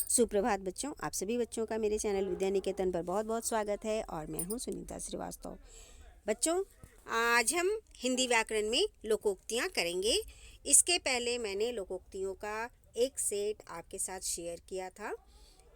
सुप्रभात बच्चों, आप सभी बच्चों का मेरे चैनल विद्या निकेतन पर बहुत बहुत स्वागत है और मैं हूं सुनीता श्रीवास्तव। बच्चों, आज हम हिंदी व्याकरण में लोकोक्तियां करेंगे। इसके पहले मैंने लोकोक्तियों का एक सेट आपके साथ शेयर किया था।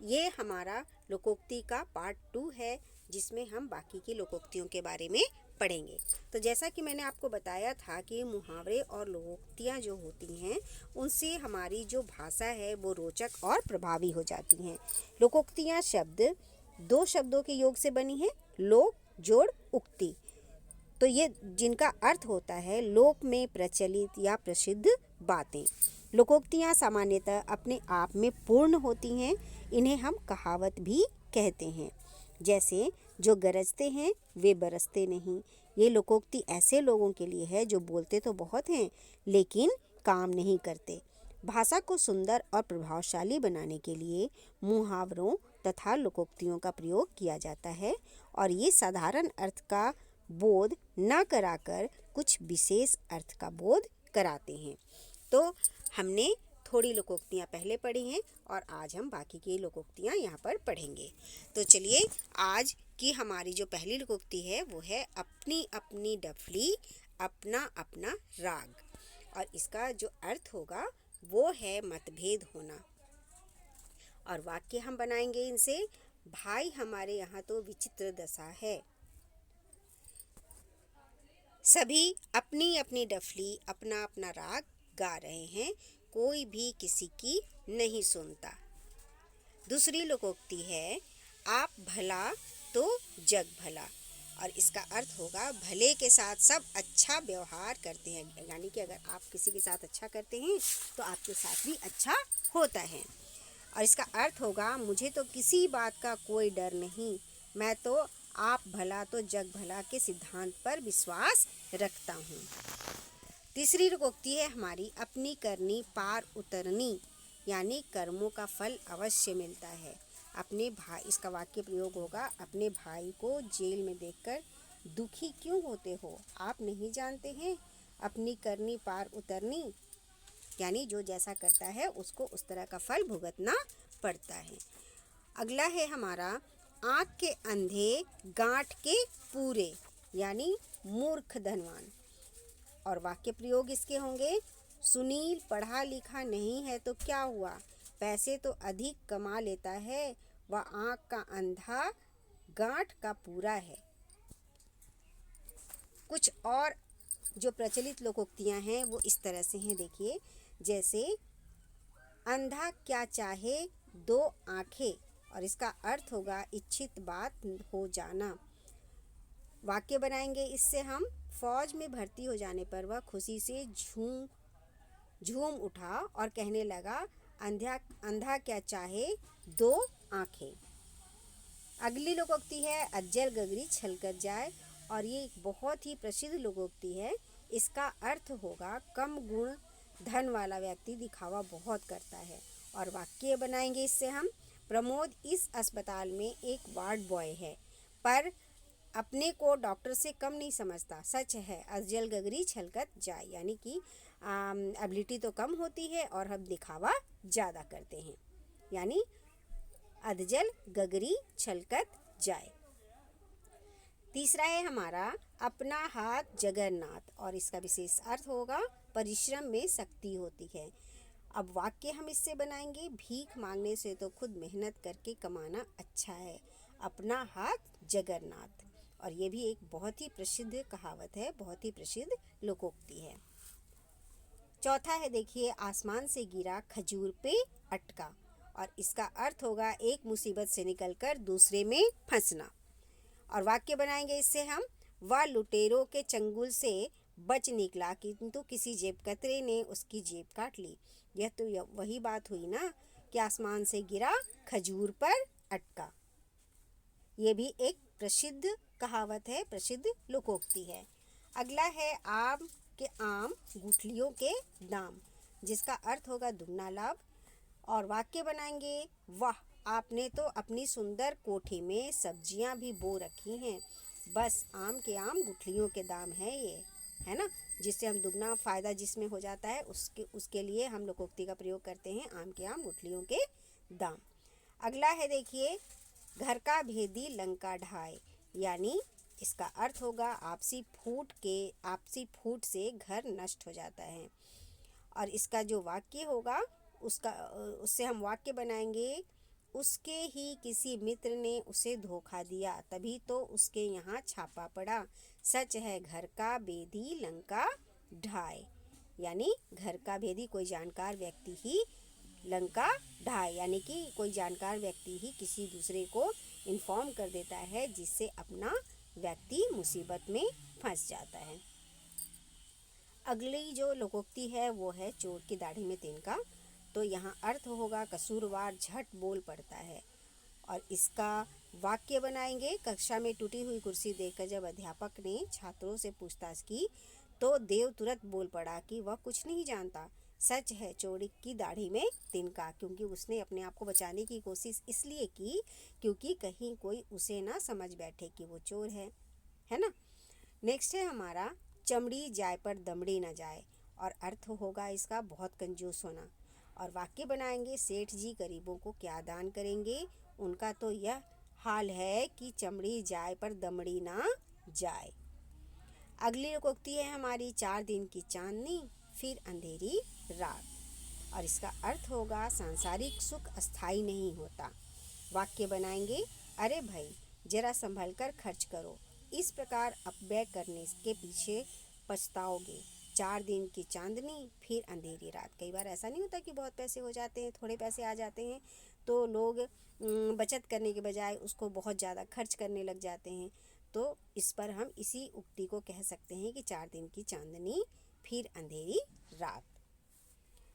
ये हमारा लोकोक्ति का पार्ट 2 है, जिसमें हम बाकी की लोकोक्तियों के बारे में पढ़ेंगे। तो जैसा कि मैंने आपको बताया था कि मुहावरे और लोकोक्तियाँ जो होती हैं, उनसे हमारी जो भाषा है वो रोचक और प्रभावी हो जाती हैं। लोकोक्तियाँ शब्द 2 शब्दों के योग से बनी हैं, लोक जोड़ उक्ति। तो ये जिनका अर्थ होता है लोक में प्रचलित या प्रसिद्ध बातें। लोकोक्तियाँ सामान्यतः अपने आप में पूर्ण होती हैं। इन्हें हम कहावत भी कहते हैं। जैसे जो गरजते हैं वे बरसते नहीं। ये लोकोक्ति ऐसे लोगों के लिए है जो बोलते तो बहुत हैं लेकिन काम नहीं करते। भाषा को सुंदर और प्रभावशाली बनाने के लिए मुहावरों तथा लोकोक्तियों का प्रयोग किया जाता है और ये साधारण अर्थ का बोध न कराकर कुछ विशेष अर्थ का बोध कराते हैं। तो हमने थोड़ी लोकोक्तियाँ पहले पढ़ी हैं और आज हम बाकी की लोकोक्तियाँ यहाँ पर पढ़ेंगे। तो चलिए, आज की हमारी जो पहली लोकोक्ति है वो है अपनी अपनी डफली अपना अपना राग, और इसका जो अर्थ होगा वो है मतभेद होना। और वाक्य हम बनाएंगे इनसे। भाई हमारे यहाँ तो विचित्र दशा है। सभी अपनी अपनी डफली अपना अपना राग गा रहे हैं, कोई भी किसी की नहीं सुनता। दूसरी लोकोक्ति है आप भला तो जग भला, और इसका अर्थ होगा भले के साथ सब अच्छा व्यवहार करते हैं, यानी कि अगर आप किसी के साथ अच्छा करते हैं तो आपके साथ भी अच्छा होता है। और इसका अर्थ होगा मुझे तो किसी बात का कोई डर नहीं, मैं तो आप भला तो जग भला के सिद्धांत पर विश्वास रखता हूँ। तीसरी लोकोक्ति है हमारी अपनी करनी पार उतरनी, यानी कर्मों का फल अवश्य मिलता है। अपने भाई, इसका वाक्य प्रयोग होगा अपने भाई को जेल में देखकर दुखी क्यों होते हो, आप नहीं जानते हैं अपनी करनी पार उतरनी, यानी जो जैसा करता है उसको उस तरह का फल भुगतना पड़ता है। अगला है हमारा आँख के अंधे गांठ के पूरे, यानी मूर्ख धनवान। और वाक्य प्रयोग इसके होंगे सुनील पढ़ा लिखा नहीं है तो क्या हुआ, पैसे तो अधिक कमा लेता है, वह आँख का अंधा गांठ का पूरा है। कुछ और जो प्रचलित लोकोक्तियाँ हैं वो इस तरह से हैं, देखिए। जैसे अंधा क्या चाहे दो आँखें, और इसका अर्थ होगा इच्छित बात हो जाना। वाक्य बनाएंगे इससे हम। फौज में भर्ती हो जाने पर वह खुशी से झूम उठा और कहने लगा अंधा क्या चाहे दो आँखें। अगली लोकोक्ति है अज्जल गगरी छलकर जाए, और ये एक बहुत ही प्रसिद्ध लोकोक्ति है। इसका अर्थ होगा कम गुण धन वाला व्यक्ति दिखावा बहुत करता है। और वाक्य बनाएंगे इससे हम। प्रमोद इस अस्पताल में एक वार्ड बॉय है पर अपने को डॉक्टर से कम नहीं समझता, सच है अज्जल गगरी छलकत जाए, यानी कि एबिलिटी तो कम होती है और हम दिखावा ज़्यादा करते हैं, यानी अज्जल गगरी छलकत जाए। तीसरा है हमारा अपना हाथ जगन्नाथ, और इसका विशेष अर्थ होगा परिश्रम में शक्ति होती है। अब वाक्य हम इससे बनाएंगे भीख मांगने से तो खुद मेहनत करके कमाना अच्छा है, अपना हाथ जगन्नाथ। और ये भी एक बहुत ही प्रसिद्ध कहावत है, बहुत ही प्रसिद्ध लोकोक्ति है। चौथा है देखिए आसमान से गिरा खजूर पे अटका, और इसका अर्थ होगा एक मुसीबत से निकलकर दूसरे में फंसना। और वाक्य बनाएंगे इससे हम। वह लुटेरों के चंगुल से बच निकला किंतु किसी जेबकतरे ने उसकी जेब काट ली। यह तो वही बात हुई ना कि आसमान से गिरा खजूर पर अटका। ये भी एक प्रसिद्ध कहावत है, प्रसिद्ध लोकोक्ति है। अगला है आम गुठलियों के दाम, जिसका अर्थ होगा दुगना लाभ। और वाक्य बनाएंगे वाह आपने तो अपनी सुंदर कोठी में सब्जियां भी बो रखी हैं, बस आम के आम गुठलियों के दाम है ये, है ना, जिससे हम दुगना फ़ायदा जिसमें हो जाता है उसके लिए हम लोकोक्ति का प्रयोग करते हैं आम के आम गुठलियों के दाम। अगला है देखिए, घर का भेदी लंका ढाए, यानी इसका अर्थ होगा आपसी फूट से घर नष्ट हो जाता है। और इसका जो वाक्य होगा उससे हम वाक्य बनाएंगे, उसके ही किसी मित्र ने उसे धोखा दिया, तभी तो उसके यहाँ छापा पड़ा। सच है घर का भेदी लंका ढाए, यानी घर का भेदी कोई जानकार व्यक्ति ही लंका ढाए, यानी कि कोई जानकार व्यक्ति ही किसी दूसरे को इन्फॉर्म कर देता है, जिससे अपना व्यक्ति मुसीबत में फंस जाता है। अगली जो लोकोक्ति है वो है चोर की दाढ़ी में तिनका। तो यहाँ अर्थ होगा कसूरवार झट बोल पड़ता है। और इसका वाक्य बनाएंगे, कक्षा में टूटी हुई कुर्सी देखकर जब अध्यापक ने छात्रों से पूछताछ की तो देव तुरंत बोल पड़ा कि वह कुछ नहीं जानता। सच है चोर की दाढ़ी में तिनका, क्योंकि उसने अपने आप को बचाने की कोशिश इसलिए की क्योंकि कहीं कोई उसे ना समझ बैठे कि वो चोर है ना। नेक्स्ट है हमारा चमड़ी जाए पर दमड़ी ना जाए, और अर्थ होगा इसका बहुत कंजूस होना। और वाक्य बनाएंगे, सेठ जी गरीबों को क्या दान करेंगे, उनका तो यह हाल है कि चमड़ी जाए पर दमड़ी ना जाए। अगली लोकोक्ति है हमारी, 4 दिन की चांदनी फिर अंधेरी रात, और इसका अर्थ होगा सांसारिक सुख अस्थाई नहीं होता। वाक्य बनाएंगे, अरे भाई जरा संभल कर खर्च करो, इस प्रकार अपव्यय करने के पीछे पछताओगे। 4 दिन की चांदनी फिर अंधेरी रात। कई बार ऐसा नहीं होता कि बहुत पैसे हो जाते हैं, थोड़े पैसे आ जाते हैं तो लोग बचत करने के बजाय उसको बहुत ज़्यादा खर्च करने लग जाते हैं। तो इस पर हम इसी उक्ति को कह सकते हैं कि 4 दिन की चांदनी फिर अंधेरी रात।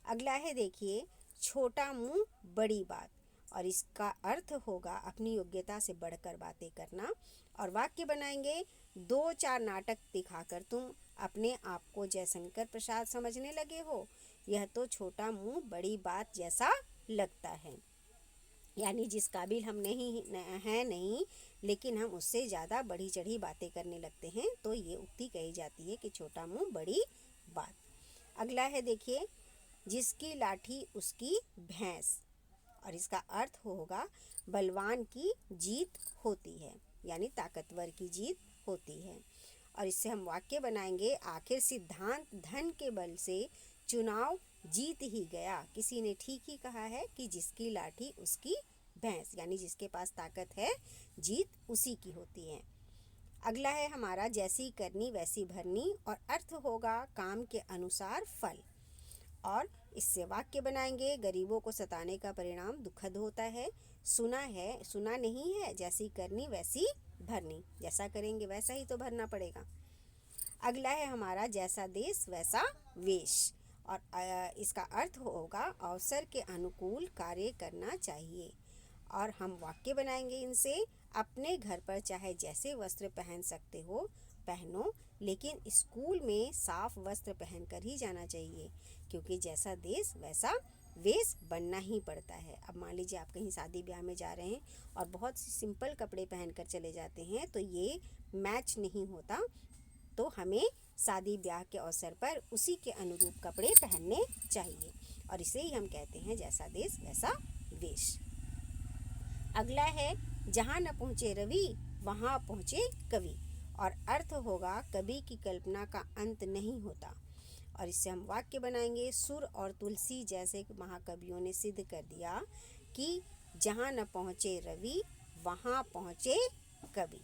अगला है देखिए, छोटा मुंह बड़ी बात, और इसका अर्थ होगा अपनी योग्यता से बढ़कर बातें करना। और वाक्य बनाएंगे, 2-4 नाटक दिखाकर तुम अपने आप को जयशंकर प्रसाद समझने लगे हो, यह तो छोटा मुंह बड़ी बात जैसा लगता है। यानी जिस काबिल हम नहीं, लेकिन हम उससे ज़्यादा बढ़ी चढ़ी बातें करने लगते हैं, तो ये उक्ति कही जाती है कि छोटा मुंह बड़ी बात। अगला है देखिए, जिसकी लाठी उसकी भैंस, और इसका अर्थ होगा बलवान की जीत होती है, यानी ताकतवर की जीत होती है। और इससे हम वाक्य बनाएंगे, आखिर सिद्धांत धन के बल से चुनाव जीत ही गया। किसी ने ठीक ही कहा है कि जिसकी लाठी उसकी भैंस, यानी जिसके पास ताकत है जीत उसी की होती है। अगला है हमारा, जैसी करनी वैसी भरनी, और अर्थ होगा काम के अनुसार फल। और इससे वाक्य बनाएंगे, गरीबों को सताने का परिणाम दुखद होता है। सुना नहीं है, जैसी करनी वैसी भरनी, जैसा करेंगे वैसा ही तो भरना पड़ेगा। अगला है हमारा, जैसा देश वैसा वेश, और इसका अर्थ होगा अवसर के अनुकूल कार्य करना चाहिए। और हम वाक्य बनाएंगे इनसे, अपने घर पर चाहे जैसे वस्त्र पहन सकते हो पहनो, लेकिन स्कूल में साफ वस्त्र पहनकर ही जाना चाहिए, क्योंकि जैसा देश वैसा वेश बनना ही पड़ता है। अब मान लीजिए आप कहीं शादी ब्याह में जा रहे हैं और बहुत सिंपल कपड़े पहनकर चले जाते हैं, तो ये मैच नहीं होता। तो हमें शादी ब्याह के अवसर पर उसी के अनुरूप कपड़े पहनने चाहिए, और इसे ही हम कहते हैं जैसा देश वैसा वेश। अगला है, जहाँ न पहुँचे रवि वहाँ पहुँचे कवि, और अर्थ होगा कवि की कल्पना का अंत नहीं होता। और इससे हम वाक्य बनाएंगे, सुर और तुलसी जैसे महाकवियों ने सिद्ध कर दिया कि जहाँ न पहुँचे रवि वहाँ पहुँचे कवि।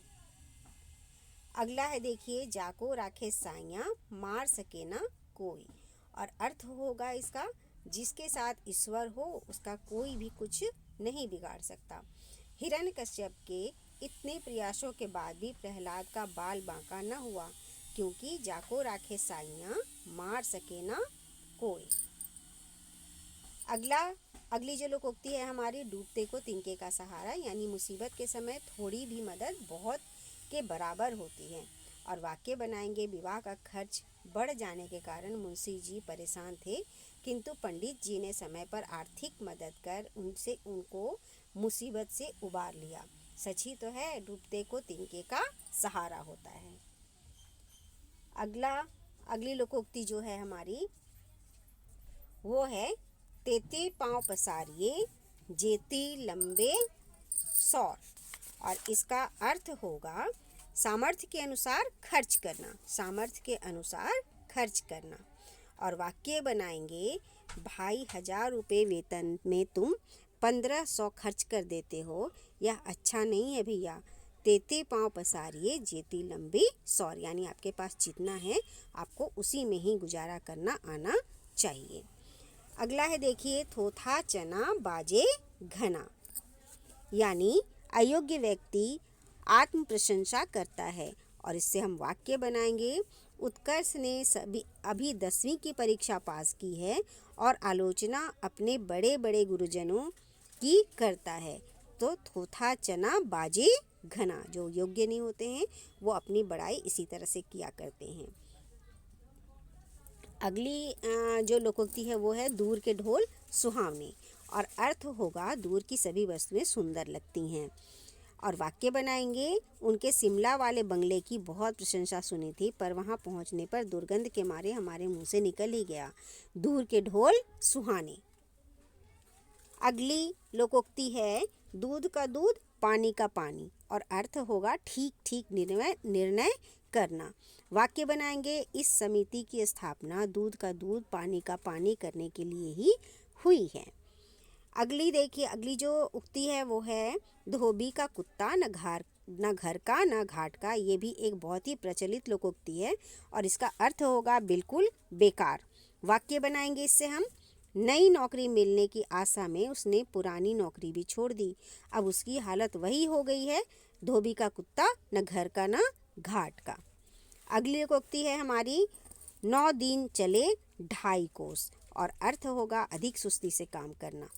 अगला है देखिए, जाको राखे साइयाँ मार सके ना कोई, और अर्थ होगा इसका, जिसके साथ ईश्वर हो उसका कोई भी कुछ नहीं बिगाड़ सकता। हिरण्यकश्यप के इतने प्रयासों के बाद भी प्रहलाद का बाल बांका न हुआ, क्योंकि जाको राखे साइयाँ मार सके ना कोई। अगली जो लोकोक्ति है हमारी, डूबते को तिनके का सहारा, यानी मुसीबत के समय थोड़ी भी मदद बहुत के बराबर होती है। और वाक्य बनाएंगे, विवाह का खर्च बढ़ जाने के कारण मुंशी जी परेशान थे, किंतु पंडित जी ने समय पर आर्थिक मदद कर उनको मुसीबत से उबार लिया। सच ही तो है, डूबते को तिनके का सहारा होता है। अगली लोकोक्ति जो है हमारी वो है, तेते पाँव पसारिए जेती लंबे सौर, और इसका अर्थ होगा सामर्थ्य के अनुसार खर्च करना, सामर्थ्य के अनुसार खर्च करना। और वाक्य बनाएंगे, भाई 1000 रुपये वेतन में तुम 1500 खर्च कर देते हो, यह अच्छा नहीं है भैया। तेते पाँव पसारिए जेती लंबी सौर, यानी आपके पास जितना है आपको उसी में ही गुजारा करना आना चाहिए। अगला है देखिए, थोथा चना बाजे घना, यानी अयोग्य व्यक्ति आत्म प्रशंसा करता है। और इससे हम वाक्य बनाएंगे, उत्कर्ष ने अभी 10वीं की परीक्षा पास की है और आलोचना अपने बड़े बड़े गुरुजनों की करता है। तो थोथा चना बाजे घना, जो योग्य नहीं होते हैं वो अपनी बड़ाई इसी तरह से किया करते हैं। अगली जो लोकोक्ति है वो है, दूर के ढोल सुहावने, और अर्थ होगा दूर की सभी वस्तुएं सुंदर लगती हैं। और वाक्य बनाएंगे, उनके शिमला वाले बंगले की बहुत प्रशंसा सुनी थी, पर वहां पहुंचने पर दुर्गंध के मारे हमारे मुंह से निकल ही गया। दूर के ढोल सुहाने। अगली लोकोक्ति है, दूध का दूध पानी का पानी, और अर्थ होगा ठीक ठीक निर्णय करना। वाक्य बनाएंगे, इस समिति की स्थापना दूध का दूध पानी का पानी करने के लिए ही हुई है। अगली देखिए, अगली जो उक्ति है वो है, धोबी का कुत्ता न घर का न घाट का। ये भी एक बहुत ही प्रचलित लोकोक्ति है और इसका अर्थ होगा बिल्कुल बेकार। वाक्य बनाएंगे इससे हम, नई नौकरी मिलने की आशा में उसने पुरानी नौकरी भी छोड़ दी, अब उसकी हालत वही हो गई है, धोबी का कुत्ता न घर का न घाट का। अगली लोकोक्ति है हमारी, 9 दिन चले 2.5 कोस, और अर्थ होगा अधिक सुस्ती से काम करना।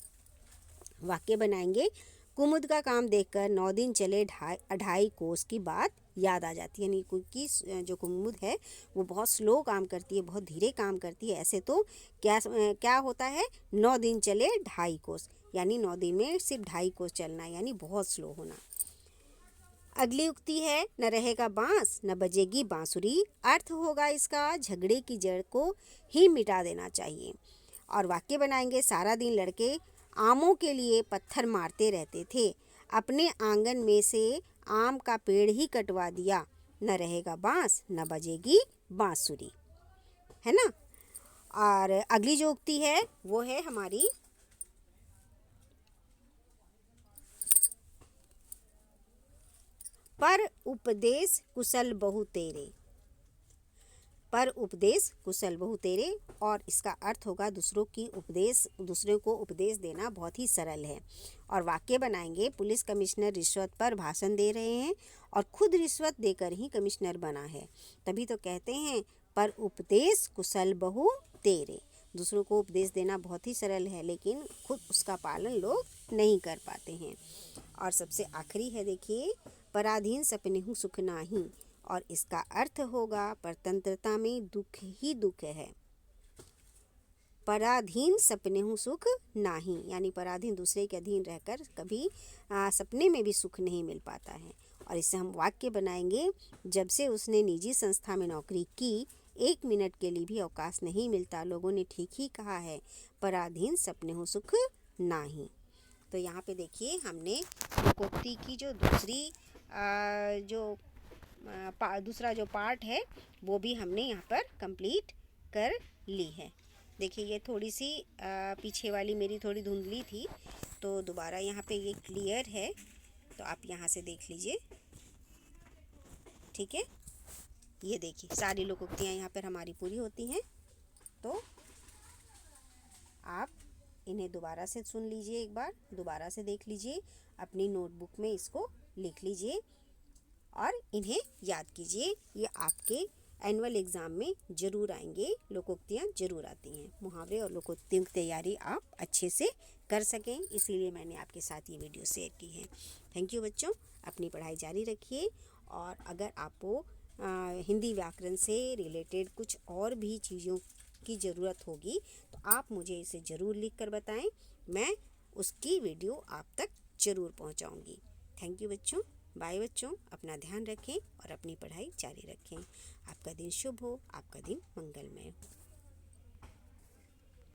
वाक्य बनाएंगे, कुमुद का काम देखकर 9 दिन चले 2.5 कोस की बात याद आ जाती है। यानी क्योंकि जो कुमुद है वो बहुत स्लो काम करती है, बहुत धीरे काम करती है। ऐसे तो क्या होता है, 9 दिन चले 2.5 कोस, यानी 9 दिन में सिर्फ 2.5 कोस चलना, यानी बहुत स्लो होना। अगली उक्ति है, न रहेगा बांस न बजेगी बांसुरी, अर्थ होगा इसका झगड़े की जड़ को ही मिटा देना चाहिए। और वाक्य बनाएंगे, सारा दिन लड़के आमों के लिए पत्थर मारते रहते थे, अपने आंगन में से आम का पेड़ ही कटवा दिया, न रहेगा बांस न बजेगी बांसुरी, है ना। और अगली जो उक्ति है वो है हमारी, पर उपदेश कुशल बहु तेरे, पर उपदेश कुशल बहु तेरे, और इसका अर्थ होगा दूसरों को उपदेश देना बहुत ही सरल है। और वाक्य बनाएंगे, पुलिस कमिश्नर रिश्वत पर भाषण दे रहे हैं और खुद रिश्वत देकर ही कमिश्नर बना है, तभी तो कहते हैं पर उपदेश कुशल बहु तेरे। दूसरों को उपदेश देना बहुत ही सरल है, लेकिन खुद उसका पालन लोग नहीं कर पाते हैं। और सबसे आखिरी है देखिए, पराधीन सपनेहु सुख नाही, और इसका अर्थ होगा परतंत्रता में दुख ही दुख है। पराधीन सपनेहु सुख नाही, यानी पराधीन दूसरे के अधीन रहकर कभी सपने में भी सुख नहीं मिल पाता है। और इससे हम वाक्य बनाएंगे, जब से उसने निजी संस्था में नौकरी की 1 मिनट के लिए भी अवकाश नहीं मिलता, लोगों ने ठीक ही कहा है, पराधीन सपनेहु सुख नाही। तो यहाँ पे देखिए हमने लोकोक्ति की जो दूसरा जो पार्ट है वो भी हमने यहाँ पर कंप्लीट कर ली है। देखिए ये थोड़ी सी पीछे वाली मेरी थोड़ी धुंधली थी, तो दोबारा यहाँ पे ये क्लियर है, तो आप यहाँ से देख लीजिए, ठीक है। ये देखिए सारी लोकोक्तियाँ यहाँ पर हमारी पूरी होती हैं, तो आप इन्हें दोबारा से सुन लीजिए, एक बार दोबारा से देख लीजिए, अपनी नोटबुक में इसको लिख लीजिए और इन्हें याद कीजिए। ये आपके एनुअल एग्ज़ाम में ज़रूर आएंगे, लोकोक्तियाँ ज़रूर आती हैं। मुहावरे और लोकोक्तियों की तैयारी आप अच्छे से कर सकें, इसीलिए मैंने आपके साथ ये वीडियो शेयर की है। थैंक यू बच्चों, अपनी पढ़ाई जारी रखिए। और अगर आपको हिंदी व्याकरण से रिलेटेड कुछ और भी चीज़ों की ज़रूरत होगी तो आप मुझे इसे ज़रूर लिख कर बताएं, मैं उसकी वीडियो आप तक ज़रूर पहुंचाऊंगी। थैंक यू बच्चों, बाय बच्चों, अपना ध्यान रखें और अपनी पढ़ाई जारी रखें। आपका दिन शुभ हो, आपका दिन मंगलमय हो।